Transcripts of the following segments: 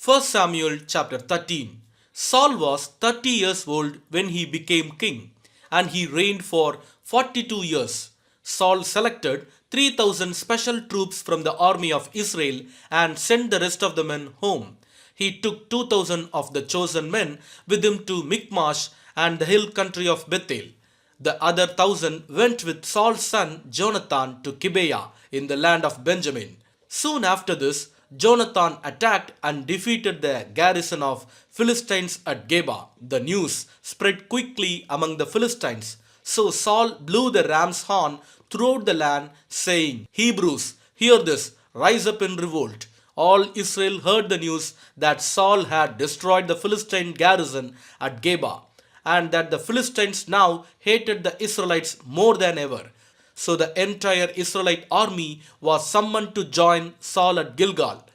1 Samuel chapter 13. Saul was 30 years old when he became king, and he reigned for 42 years. Saul selected 3,000 special troops from the army of Israel and sent the rest of the men home. He took 2,000 of the chosen men with him to Michmash and the hill country of Bethel. The other 1,000 went with Saul's son Jonathan to Gibeah in the land of Benjamin. Soon after this, Jonathan attacked and defeated the garrison of Philistines at Geba. The news spread quickly among the Philistines. So Saul blew the ram's horn throughout the land, saying, Hebrews, hear this, rise up in revolt. All Israel heard the news that Saul had destroyed the Philistine garrison at Geba, and that the Philistines now hated the Israelites more than ever. So the entire Israelite army was summoned to join Saul at Gilgal.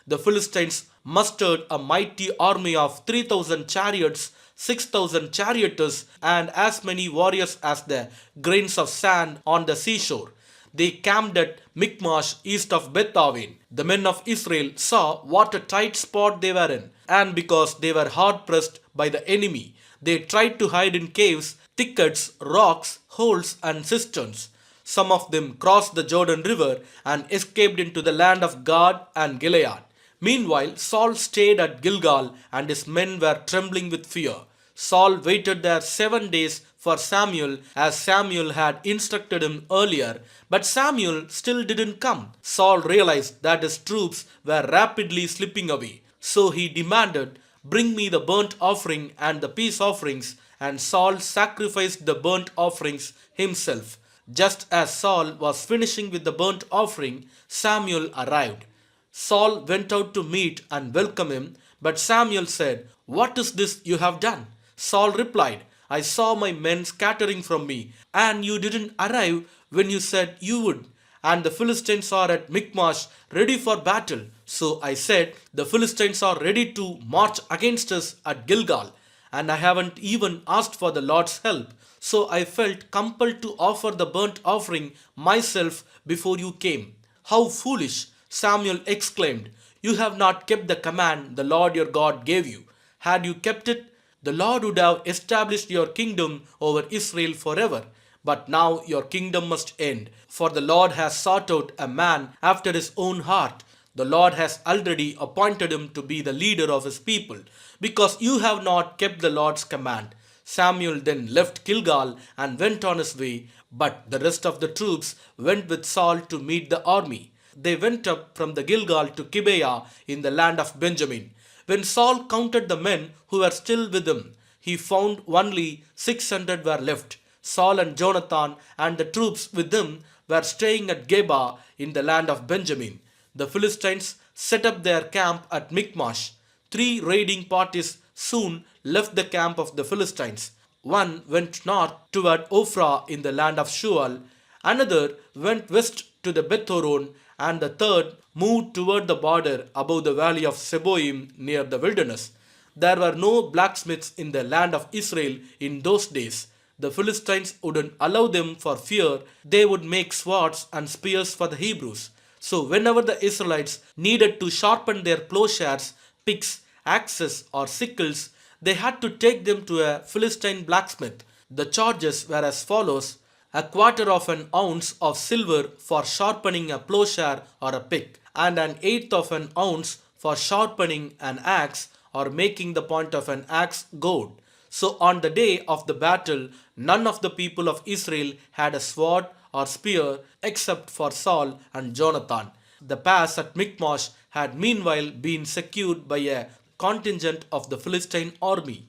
The Philistines mustered a mighty army of 3,000 chariots, 6,000 charioteers, and as many warriors as the grains of sand on the seashore. They camped at Michmash east of Beth Aven. The men of Israel saw what a tight spot they were in, and because they were hard pressed by the enemy, they tried to hide in caves, thickets, rocks, holes, and cisterns. Some of them crossed the Jordan River and escaped into the land of Gad and Gilead. Meanwhile, Saul stayed at Gilgal, and his men were trembling with fear. Saul waited there 7 days for Samuel, as Samuel had instructed him earlier, but Samuel still didn't come. Saul realized that his troops were rapidly slipping away. So he demanded, Bring me the burnt offering and the peace offerings, and Saul sacrificed the burnt offerings himself. Just as Saul was finishing with the burnt offering, Samuel arrived. Saul went out to meet and welcome him, but Samuel said, What is this you have done? Saul replied, I saw my men scattering from me, and you didn't arrive when you said you would. And the Philistines are at Michmash ready for battle. So I said, The Philistines are ready to march against us at Gilgal, and I haven't even asked for the Lord's help. So I felt compelled to offer the burnt offering myself before you came. How foolish! Samuel exclaimed. You have not kept the command the Lord your God gave you. Had you kept it, the Lord would have established your kingdom over Israel forever. But now your kingdom must end, for the Lord has sought out a man after his own heart. The Lord has already appointed him to be the leader of his people, because you have not kept the Lord's command. Samuel then left Gilgal and went on his way, but the rest of the troops went with Saul to meet the army. They went up from the Gilgal to Gibeah in the land of Benjamin. When Saul counted the men who were still with him, he found only 600 were left. Saul and Jonathan and the troops with them were staying at Geba in the land of Benjamin. The Philistines set up their camp at Michmash. 3 raiding parties soon left the camp of the Philistines. One went north toward Ophrah in the land of Shual, another went west to the Beth-horon, and the third moved toward the border above the valley of Seboim near the wilderness. There were no blacksmiths in the land of Israel in those days. The Philistines wouldn't allow them for fear they would make swords and spears for the Hebrews. So whenever the Israelites needed to sharpen their plowshares, picks, axes, or sickles, they had to take them to a Philistine blacksmith. The charges were as follows: a quarter of an ounce of silver for sharpening a plowshare or a pick, and an eighth of an ounce for sharpening an axe or making the point of an axe goad. So on the day of the battle, none of the people of Israel had a sword or spear except for Saul and Jonathan. The pass at Michmash had meanwhile been secured by a contingent of the Philistine army.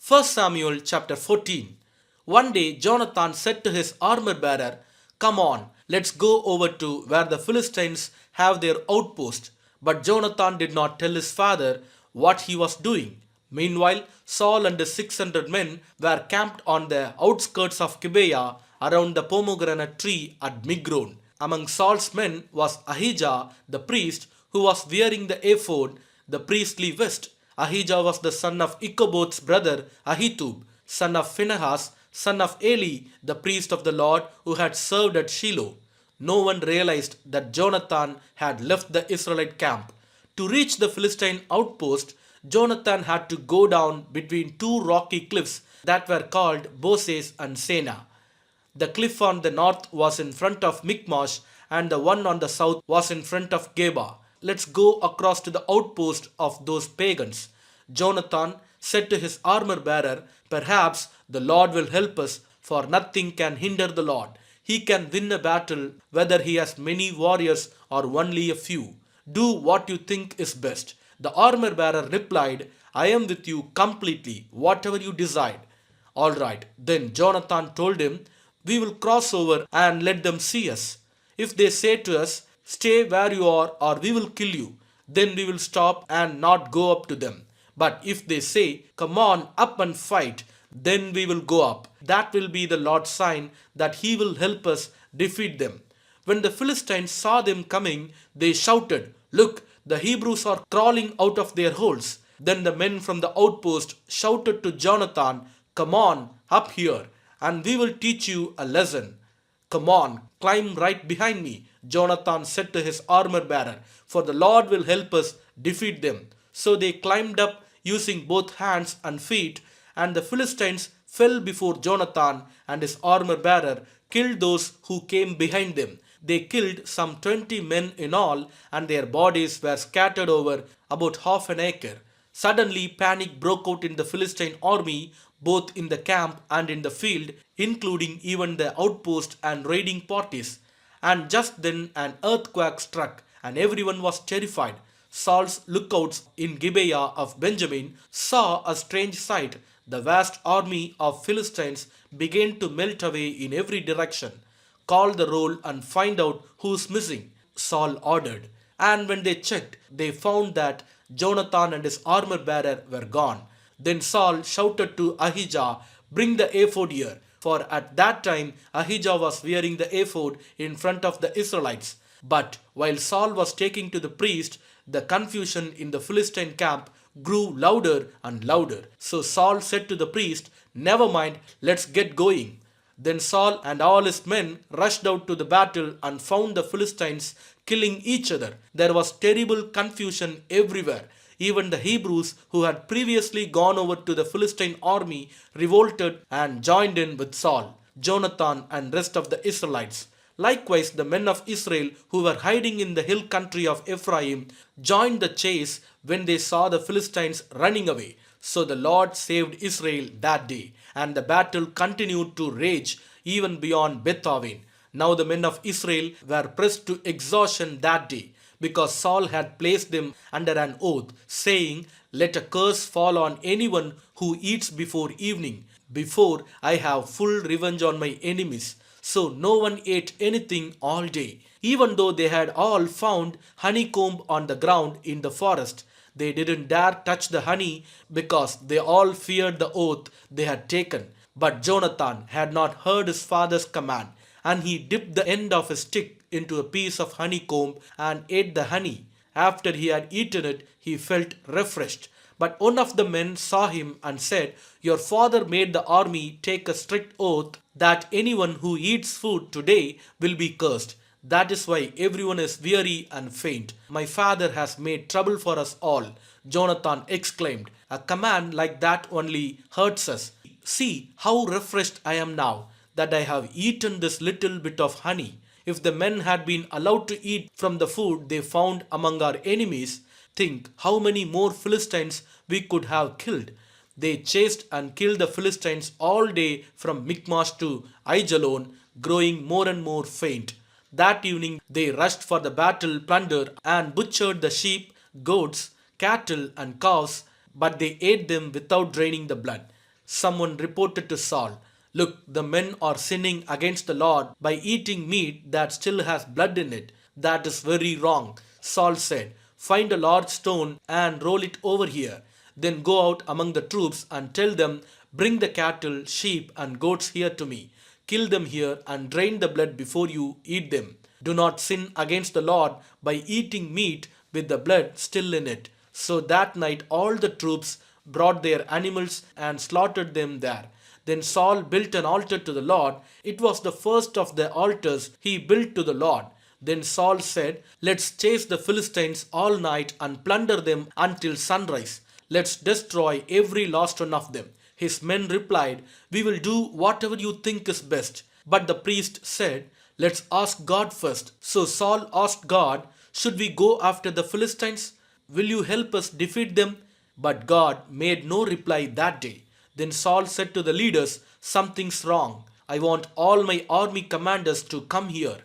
1 Samuel chapter 14. One day Jonathan said to his armor bearer, Come on, let's go over to where the Philistines have their outpost. But Jonathan did not tell his father what he was doing. Meanwhile, Saul and his 600 men were camped on the outskirts of Gibeah around the pomegranate tree at Migron. Among Saul's men was Ahijah the priest, who was wearing the ephod, the priestly vest. Ahijah was the son of Ichabod's brother Ahitub, son of Phinehas, son of Eli, the priest of the Lord, who had served at Shiloh. No one realized that Jonathan had left the Israelite camp. To reach the Philistine outpost, Jonathan had to go down between two rocky cliffs that were called Boses and Sena. The cliff on the north was in front of Michmash, and the one on the south was in front of Geba. Let's go across to the outpost of those pagans. Jonathan said to his armor bearer, perhaps the Lord will help us, for nothing can hinder the Lord. He can win a battle whether he has many warriors or only a few. Do what you think is best. The armor bearer replied, I am with you completely, whatever you decide. All right, then Jonathan told him, we will cross over and let them see us. If they say to us, stay where you are or we will kill you, then we will stop and not go up to them. But if they say, come on up and fight, then we will go up. That will be the Lord's sign that he will help us defeat them. When the Philistines saw them coming, they shouted, look, the Hebrews are crawling out of their holes. Then the men from the outpost shouted to Jonathan, come on up here, and we will teach you a lesson. Come on, climb right behind me, Jonathan said to his armor bearer, for the Lord will help us defeat them. So they climbed up using both hands and feet, and the Philistines fell before Jonathan, and his armor bearer killed those who came behind them. They killed some 20 men in all, and their bodies were scattered over about half an acre. Suddenly, panic broke out in the Philistine army, both in the camp and in the field, including even the outpost and raiding parties. And just then an earthquake struck, and everyone was terrified. Saul's lookouts in Gibeah of Benjamin saw a strange sight. The vast army of Philistines began to melt away in every direction. Call the roll and find out who's missing, Saul ordered. And when they checked, they found that Jonathan and his armor bearer were gone. Then Saul shouted to Ahijah, bring the ephod here. For at that time Ahijah was wearing the ephod in front of the Israelites. But while Saul was taking to the priest, the confusion in the Philistine camp grew louder and louder. So Saul said to the priest, never mind, let's get going. Then Saul and all his men rushed out to the battle and found the Philistines killing each other. There was terrible confusion everywhere. Even the Hebrews who had previously gone over to the Philistine army revolted and joined in with Saul, Jonathan, and rest of the Israelites. Likewise, the men of Israel who were hiding in the hill country of Ephraim joined the chase when they saw the Philistines running away. So the Lord saved Israel that day, and the battle continued to rage even beyond Beth-aven. Now the men of Israel were pressed to exhaustion that day, because Saul had placed them under an oath, saying, let a curse fall on anyone who eats before evening, before I have full revenge on my enemies. So no one ate anything all day. Even though they had all found honeycomb on the ground in the forest, they didn't dare touch the honey because they all feared the oath they had taken. But Jonathan had not heard his father's command, and he dipped the end of his stick into a piece of honeycomb and ate the honey. After he had eaten it, he felt refreshed. But one of the men saw him and said, your father made the army take a strict oath that anyone who eats food today will be cursed. That is why everyone is weary and faint. My father has made trouble for us all, Jonathan exclaimed. A command like that only hurts us. See how refreshed I am now that I have eaten this little bit of honey. If the men had been allowed to eat from the food they found among our enemies, think how many more Philistines we could have killed. They chased and killed the Philistines all day from Michmash to Aijalon, growing more and more faint. That evening they rushed for the battle plunder and butchered the sheep, goats, cattle and cows, but they ate them without draining the blood. Someone reported to Saul, look, the men are sinning against the Lord by eating meat that still has blood in it. That is very wrong. Saul said, find a large stone and roll it over here. Then go out among the troops and tell them, bring the cattle, sheep and goats here to me. Kill them here and drain the blood before you eat them. Do not sin against the Lord by eating meat with the blood still in it. So that night all the troops brought their animals and slaughtered them there. Then Saul built an altar to the Lord. It was the first of the altars he built to the Lord. Then Saul said, "Let's chase the Philistines all night and plunder them until sunrise. Let's destroy every last one of them." His men replied, "We will do whatever you think is best." But the priest said, "Let's ask God first." So Saul asked God, "Should we go after the Philistines? Will you help us defeat them?" But God made no reply that day. Then Saul said to the leaders, "Something's wrong. I want all my army commanders to come here.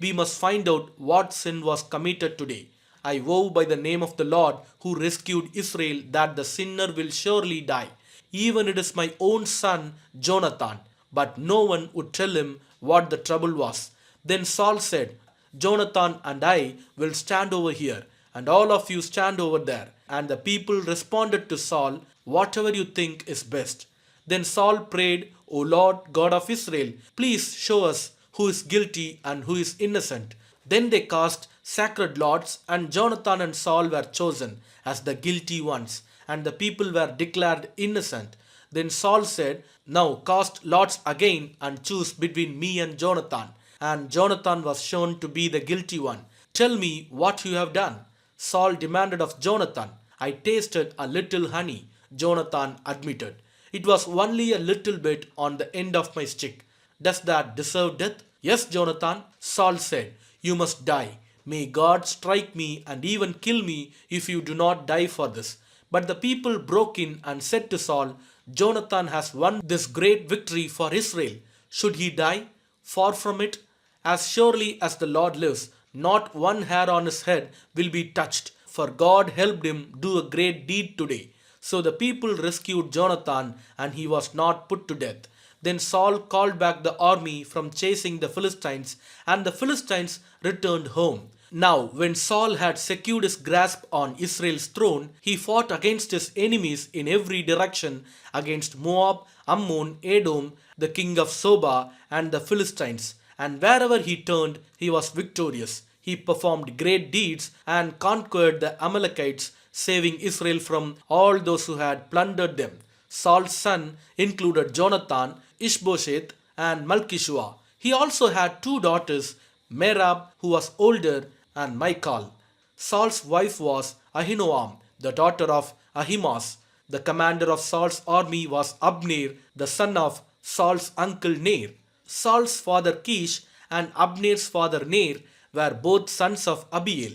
We must find out what sin was committed today. I vow by the name of the Lord who rescued Israel that the sinner will surely die. Even it is my own son Jonathan." But no one would tell him what the trouble was. Then Saul said, "Jonathan and I will stand over here, and all of you stand over there." And the people responded to Saul, "Whatever you think is best." Then Saul prayed, "O Lord God of Israel, please show us who is guilty and who is innocent." Then they cast sacred lots, and Jonathan and Saul were chosen as the guilty ones, and the people were declared innocent. Then Saul said, "Now cast lots again and choose between me and Jonathan." And Jonathan was shown to be the guilty one. "Tell me what you have done." Saul demanded of Jonathan. "I tasted a little honey," Jonathan admitted. "It was only a little bit on the end of my stick. Does that deserve death?" "Yes, Jonathan," Saul said. "You must die. May God strike me and even kill me if you do not die for this." But the people broke in and said to Saul, "Jonathan has won this great victory for Israel. Should he die? Far from it. As surely as the Lord lives, not one hair on his head will be touched, for God helped him do a great deed today." So the people rescued Jonathan, and he was not put to death. Then Saul called back the army from chasing the Philistines, and the Philistines returned home. Now, when Saul had secured his grasp on Israel's throne, he fought against his enemies in every direction, against Moab, Ammon, Edom, the king of Soba, and the Philistines. And wherever he turned, he was victorious. He performed great deeds and conquered the Amalekites, saving Israel from all those who had plundered them. Saul's son included Jonathan, Ishbosheth, and Malchishua. He also had two daughters, Merab, who was older, and Michal. Saul's wife was Ahinoam, the daughter of Ahimaaz. The commander of Saul's army was Abner, the son of Saul's uncle Ner. Saul's father Kish and Abner's father Ner were both sons of Abiel.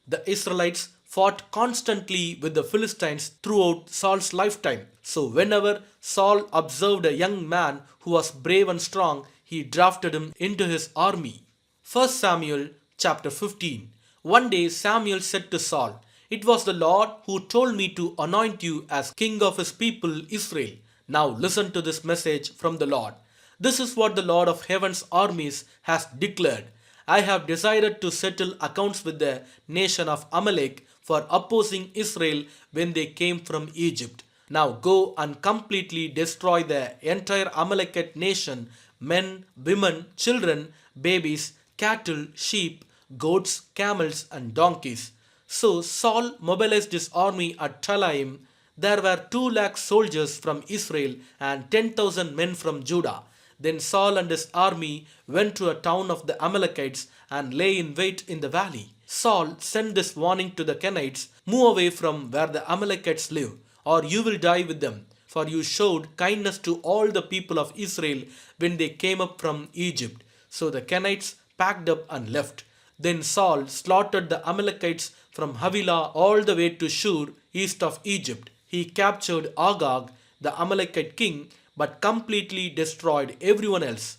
The Israelites fought constantly with the Philistines throughout Saul's lifetime. So whenever Saul observed a young man who was brave and strong, he drafted him into his army. 1 Samuel chapter 15. One day Samuel said to Saul, "It was the Lord who told me to anoint you as king of his people Israel. Now listen to this message from the Lord. This is what the Lord of heaven's armies has declared. I have decided to settle accounts with the nation of Amalek for opposing Israel when they came from Egypt. Now go and completely destroy the entire Amalekite nation, men, women, children, babies, cattle, sheep, goats, camels, and donkeys." So Saul mobilized his army at Telaim. There were 2 lakh soldiers from Israel and 10,000 men from Judah. Then Saul and his army went to a town of the Amalekites and lay in wait in the valley. Saul sent this warning to the Kenites, "Move away from where the Amalekites live, or you will die with them. For you showed kindness to all the people of Israel when they came up from Egypt." So the Kenites packed up and left. Then Saul slaughtered the Amalekites from Havilah all the way to Shur, east of Egypt. He captured Agag, the Amalekite king, but completely destroyed everyone else.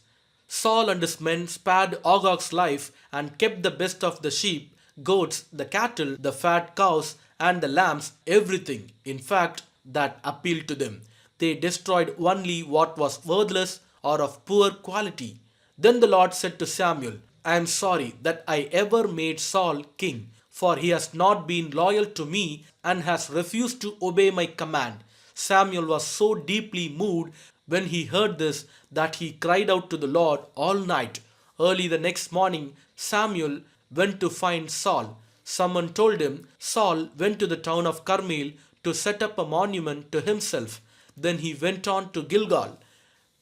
Saul and his men spared Agag's life and kept the best of the sheep, goats, the cattle, the fat cows, and the lambs, everything, in fact, that appealed to them. They destroyed only what was worthless or of poor quality. Then the Lord said to Samuel, "I am sorry that I ever made Saul king, for he has not been loyal to me and has refused to obey my command." Samuel was so deeply moved when he heard this that he cried out to the Lord all night. Early the next morning, Samuel went to find Saul. Someone told him Saul went to the town of Carmel to set up a monument to himself. Then he went on to Gilgal.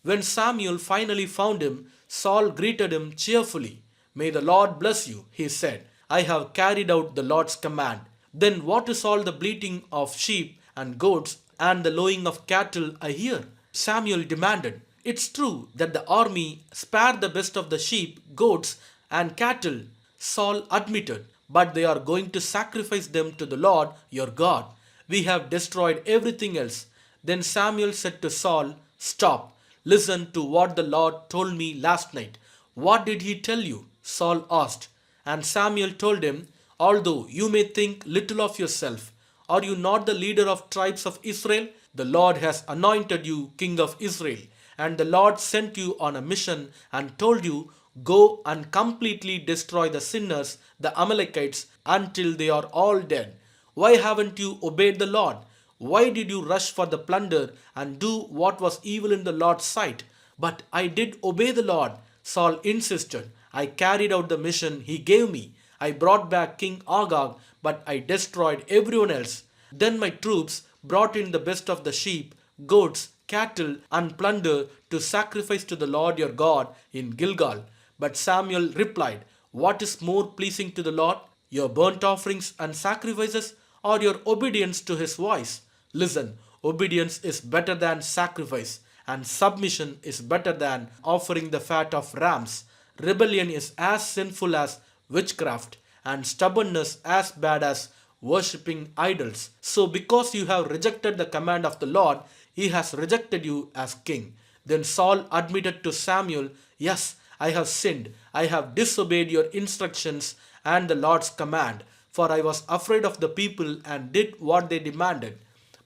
When Samuel finally found him, Saul greeted him cheerfully. May the Lord bless you, he said. I have carried out the Lord's command. Then what is all the bleating of sheep and goats and the lowing of cattle I hear? Samuel demanded. It's true that the army spared the best of the sheep, goats, and cattle, Saul admitted, but they are going to sacrifice them to the Lord your God. We have destroyed everything else. Then Samuel said to Saul, Stop, listen to what the Lord told me last night. What did he tell you? Saul asked. And Samuel told him, Although you may think little of yourself, are you not the leader of tribes of Israel? The Lord has anointed you king of Israel, and the Lord sent you on a mission and told you, Go and completely destroy the sinners, the Amalekites, until they are all dead. Why haven't you obeyed the Lord? Why did you rush for the plunder and do what was evil in the Lord's sight? But I did obey the Lord, Saul insisted. I carried out the mission he gave me. I brought back King Agag, but I destroyed everyone else. Then my troops brought in the best of the sheep, goats, cattle, and plunder to sacrifice to the Lord your God in Gilgal. But Samuel replied, What is more pleasing to the Lord? Your burnt offerings and sacrifices, or your obedience to his voice? Listen, obedience is better than sacrifice, and submission is better than offering the fat of rams. Rebellion is as sinful as witchcraft, and stubbornness as bad as worshipping idols. So, because you have rejected the command of the Lord, he has rejected you as king. Then Saul admitted to Samuel, Yes, I have sinned. I have disobeyed your instructions and the Lord's command, for I was afraid of the people and did what they demanded.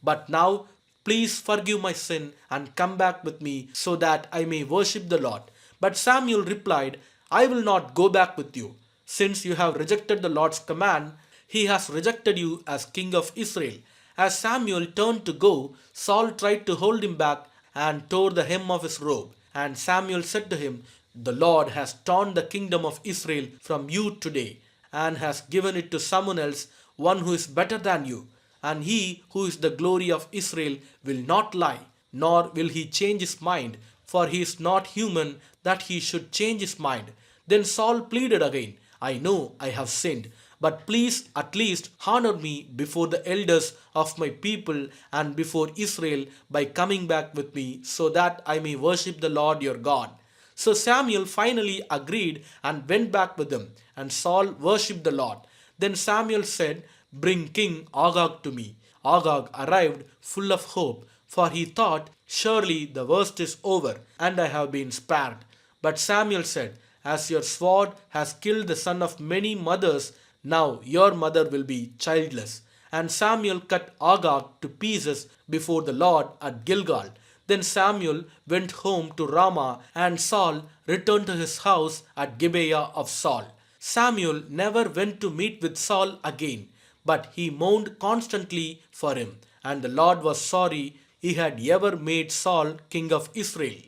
But now, please forgive my sin and come back with me so that I may worship the Lord. But Samuel replied, I will not go back with you. Since you have rejected the Lord's command, he has rejected you as king of Israel. As Samuel turned to go, Saul tried to hold him back and tore the hem of his robe. And Samuel said to him, The Lord has torn the kingdom of Israel from you today and has given it to someone else, one who is better than you. And he who is the glory of Israel will not lie, nor will he change his mind, for he is not human that he should change his mind. Then Saul pleaded again, I know I have sinned, but please at least honor me before the elders of my people and before Israel by coming back with me so that I may worship the Lord your God. So Samuel finally agreed and went back with him, and Saul worshipped the Lord. Then Samuel said, Bring King Agag to me. Agag arrived full of hope, for he thought, Surely the worst is over, and I have been spared. But Samuel said, As your sword has killed the son of many mothers, now your mother will be childless. And Samuel cut Agag to pieces before the Lord at Gilgal. Then Samuel went home to Ramah, and Saul returned to his house at Gibeah of Saul. Samuel never went to meet with Saul again, but he mourned constantly for him, and the Lord was sorry he had ever made Saul king of Israel.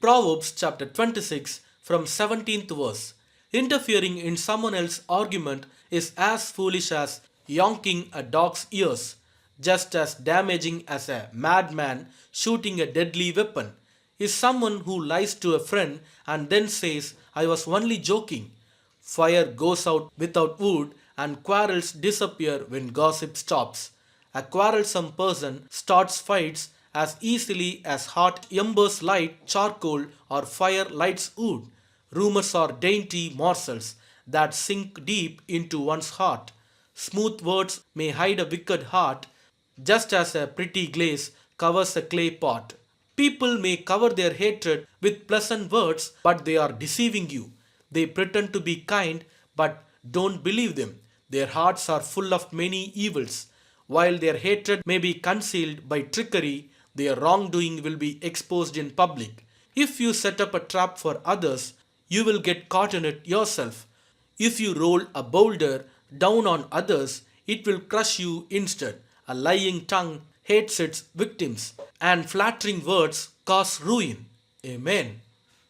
Proverbs chapter 26 from 17th verse. Interfering in someone else's argument is as foolish as yonking a dog's ears, just as damaging as a madman shooting a deadly weapon. Is someone who lies to a friend and then says, I was only joking. Fire goes out without wood, and quarrels disappear when gossip stops. A quarrelsome person starts fights as easily as hot embers light charcoal or fire lights wood. Rumors are dainty morsels that sink deep into one's heart. Smooth words may hide a wicked heart, just as a pretty glaze covers a clay pot. People may cover their hatred with pleasant words, but they are deceiving you. They pretend to be kind, but don't believe them. Their hearts are full of many evils. While their hatred may be concealed by trickery, their wrongdoing will be exposed in public. If you set up a trap for others, you will get caught in it yourself. If you roll a boulder down on others, it will crush you instead. A lying tongue hates its victims, and flattering words cause ruin. Amen.